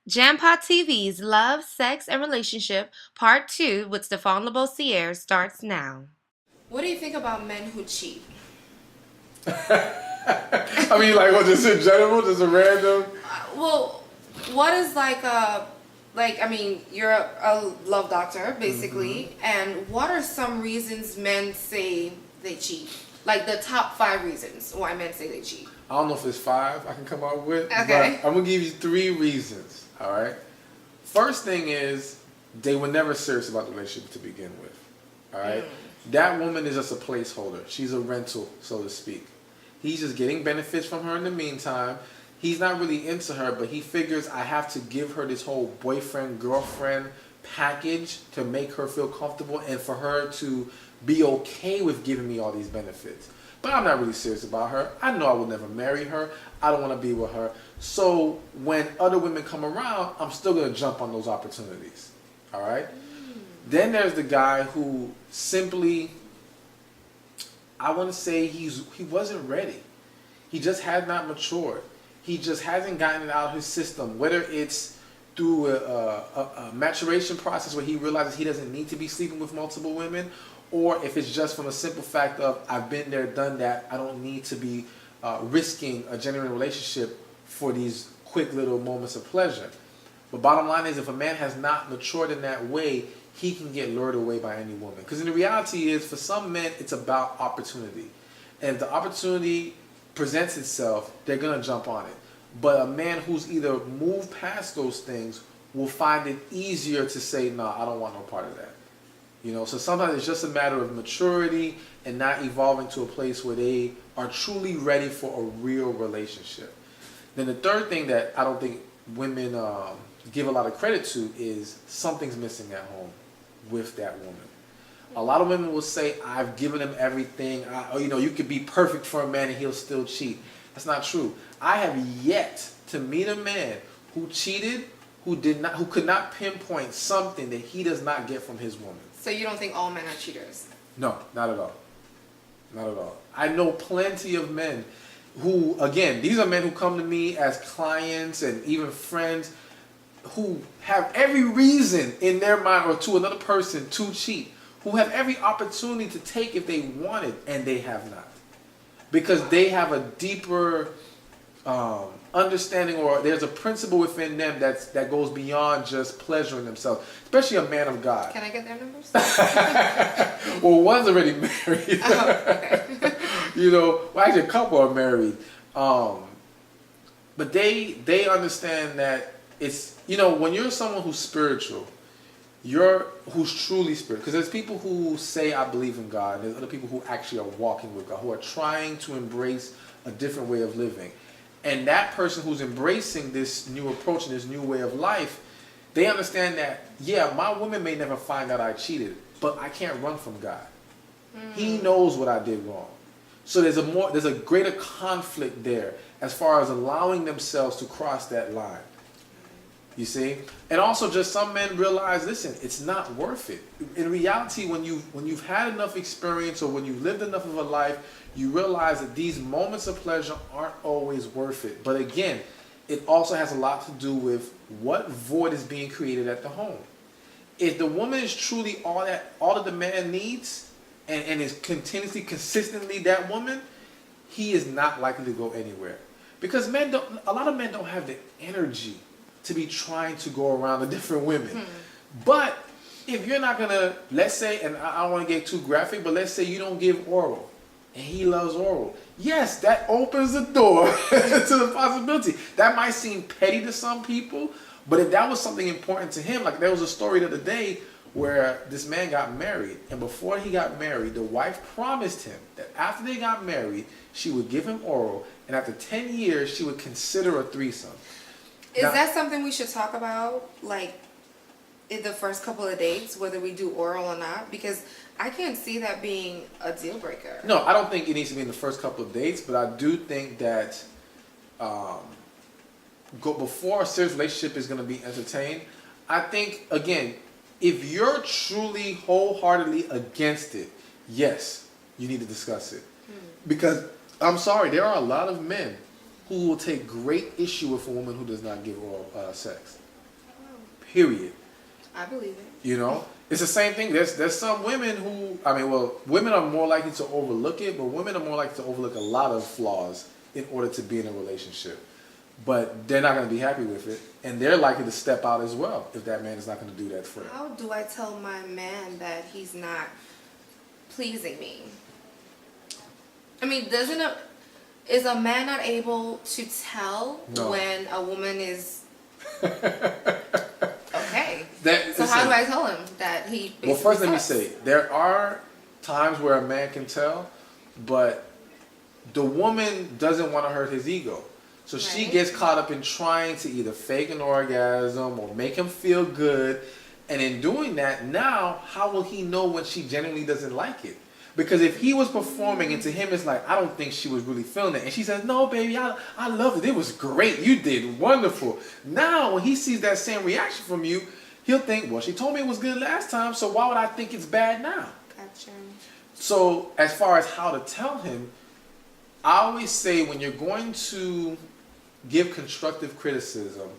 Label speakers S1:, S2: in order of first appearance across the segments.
S1: Jampot TV's Love, Sex, and Relationship Part 2 with Stephan Labossiere starts now. What do you think about men who cheat?
S2: I mean, like, what, just in general, just a random.
S1: Well, what is I mean, you're a love doctor, basically, and what are some reasons men say they cheat? Like the top 5 reasons why men say they cheat.
S2: I don't know if it's 5 I can come up with,
S1: Okay.
S2: but I'm gonna give you 3 reasons. All right. First thing is they were never serious about the relationship to begin with. All right. That woman is just a placeholder. She's a rental, so to speak. He's just getting benefits from her in the meantime. He's not really into her, but he figures I have to give her this whole boyfriend, girlfriend package to make her feel comfortable and for her to be okay with giving me all these benefits. But I'm not really serious about her. I know I will never marry her. I don't want to be with her. So when other women come around, I'm still going to jump on those opportunities. All right? Then there's the guy who simply, I want to say he wasn't ready. He just had not matured. He just hasn't gotten it out of his system, whether it's through a maturation process where he realizes he doesn't need to be sleeping with multiple women, or if it's just from a simple fact of I've been there, done that, I don't need to be risking a genuine relationship for these quick little moments of pleasure. But bottom line is, if a man has not matured in that way, he can get lured away by any woman. Because the reality is, for some men, it's about opportunity. And if the opportunity presents itself, they're going to jump on it. But a man who's either moved past those things will find it easier to say, nah, I don't want no part of that. You know, so sometimes it's just a matter of maturity and not evolving to a place where they are truly ready for a real relationship. Then the third thing that I don't think women give a lot of credit to is something's missing at home with that woman. A lot of women will say, I've given him everything. You could be perfect for a man and he'll still cheat. That's not true. I have yet to meet a man who cheated, who could not pinpoint something that he does not get from his woman.
S1: So you don't think all men are cheaters?
S2: No, not at all. Not at all. I know plenty of men who, again, these are men who come to me as clients and even friends who have every reason in their mind or to another person to cheat, who have every opportunity to take if they wanted, and they have not. Because they have a deeper understanding, or there's a principle within them that goes beyond just pleasuring themselves, especially a man of God.
S1: Can I get their numbers?
S2: Well, one's already married.
S1: Oh, okay.
S2: Actually a couple are married. But they understand that it's, when you're someone who's spiritual, who's truly spiritual, because there's people who say I believe in God, and there's other people who actually are walking with God, who are trying to embrace a different way of living. And that person who's embracing this new approach and this new way of life, they understand that, yeah, my woman may never find out I cheated, but I can't run from God. He knows what I did wrong. So there's a greater conflict there as far as allowing themselves to cross that line. You see? And also just some men realize, listen, it's not worth it. In reality, when you've had enough experience or when you've lived enough of a life, you realize that these moments of pleasure aren't always worth it. But again, it also has a lot to do with what void is being created at the home. If the woman is truly all that the man needs and is continuously, consistently that woman, he is not likely to go anywhere. Because a lot of men don't have the energy to be trying to go around the different women. But if you're not gonna, let's say, and I don't want to get too graphic, but let's say you don't give oral and he loves oral. Yes, that opens the door to the possibility. That might seem petty to some people, but if that was something important to him, like there was a story the other day where this man got married, and before he got married, the wife promised him that after they got married, she would give him oral, and after 10 years, she would consider a threesome.
S1: Is that something we should talk about, like, in the first couple of dates, whether we do oral or not? Because I can't see that being a deal breaker.
S2: No, I don't think it needs to be in the first couple of dates, but I do think that before a serious relationship is going to be entertained, I think, again, if you're truly wholeheartedly against it, yes, you need to discuss it. Because, I'm sorry, there are a lot of men who will take great issue with a woman who does not give oral sex. Period.
S1: I believe it.
S2: You know, it's the same thing. There's some women who, I mean, well, women are more likely to overlook it, but women are more likely to overlook a lot of flaws in order to be in a relationship. But they're not going to be happy with it, and they're likely to step out as well if that man is not going to do that for them.
S1: How do I tell my man that he's not pleasing me? I mean, is a man not able to tell
S2: No.
S1: when a woman is okay? So
S2: Listen,
S1: how do I tell him that he?
S2: well, first let me
S1: sucks?
S2: say, there are times where a man can tell, but the woman doesn't want to hurt his ego. So she
S1: Right.
S2: gets caught up in trying to either fake an orgasm or make him feel good. And in doing that, now, how will he know when she genuinely doesn't like it? Because if he was performing and to him it's like, I don't think she was really feeling it. And she says, no, baby, I loved it. It was great. You did wonderful. Now, when he sees that same reaction from you, he'll think, well, she told me it was good last time, so why would I think it's bad now?
S1: Gotcha.
S2: So as far as how to tell him, I always say when you're going to give constructive criticism,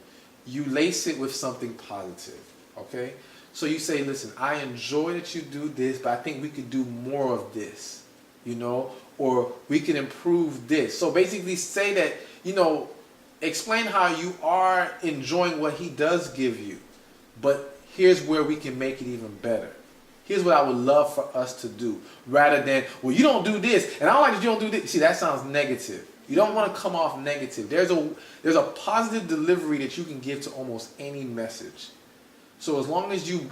S2: you lace it with something positive, okay? So you say, listen, I enjoy that you do this, but I think we could do more of this, you know, or we can improve this. So basically say that, you know, explain how you are enjoying what he does give you, but here's where we can make it even better. Here's what I would love for us to do, rather than, well, you don't do this, and I don't like that you don't do this. See, that sounds negative. You don't want to come off negative. There's a positive delivery that you can give to almost any message. So as long as you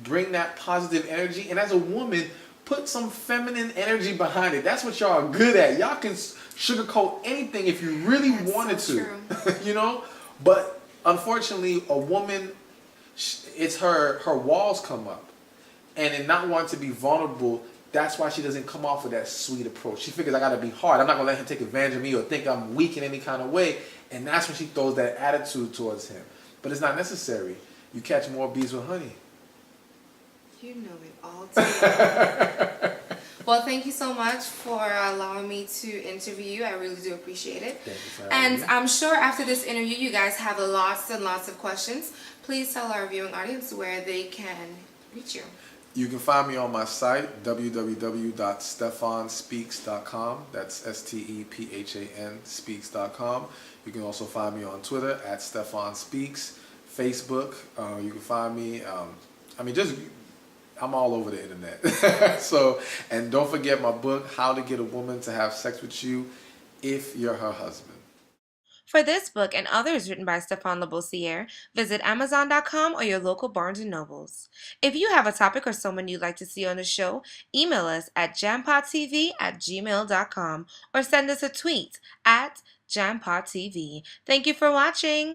S2: bring that positive energy, and as a woman, put some feminine energy behind it. That's what y'all are good at. Y'all can sugarcoat anything if you really
S1: That's
S2: wanted
S1: so
S2: to.
S1: true.
S2: You know? But unfortunately, a woman, it's her walls come up. And in not wanting to be vulnerable, that's why she doesn't come off with that sweet approach. She figures I gotta be hard. I'm not gonna let him take advantage of me or think I'm weak in any kind of way. And that's when she throws that attitude towards him. But it's not necessary. You catch more bees with honey.
S1: You know it all too. Well, thank you so much for allowing me to interview you. I really do appreciate it.
S2: Thank you for having
S1: And
S2: me.
S1: I'm sure after this interview, you guys have lots and lots of questions. Please tell our viewing audience where they can reach you.
S2: You can find me on my site, www.stephanspeaks.com. That's STEPHAN speaks.com. You can also find me on Twitter at Stephan Speaks. Facebook, you can find me. I'm all over the internet. So, and don't forget my book, How to Get a Woman to Have Sex with You if You're Her Husband.
S1: For this book and others written by Stephan Labossiere, visit Amazon.com or your local Barnes & Nobles. If you have a topic or someone you'd like to see on the show, email us at jampodtv@gmail.com or send us a tweet at jampodtv. Thank you for watching.